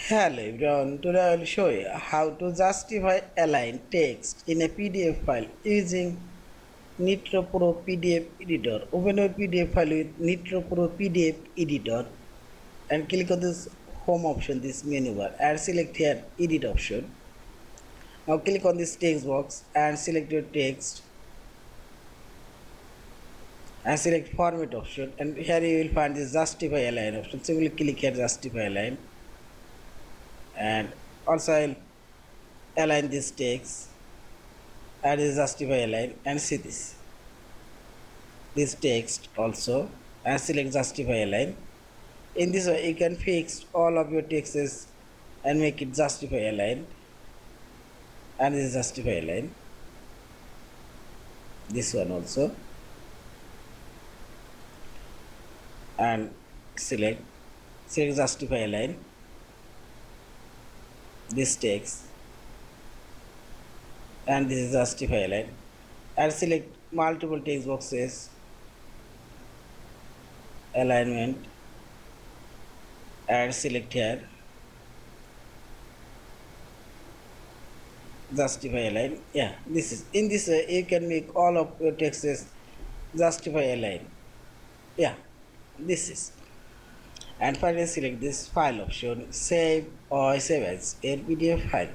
Hello everyone, today I will show you how to justify align text in a PDF file using Nitro Pro PDF Editor. Open a PDF file with Nitro Pro PDF Editor and click on this home option, this menu bar, and select here edit option. Now click on this text box and select your text and select format option, and here you will find this justify align option. Simply click here justify align, and also I'll align this text, add this justify align, and see this text also, and select justify align. In this way you can fix all of your texts and make it justify align, and this is justify align, this one also, and select justify align this text, and this is justify align, and select multiple text boxes, alignment, and select here justify align. Yeah, this is, in this way you can make all of your texts justify align. Yeah, this is, and finally select this file option, save or save as a PDF file.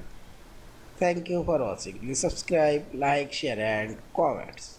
Thank you for watching. Please subscribe, like, share and comments.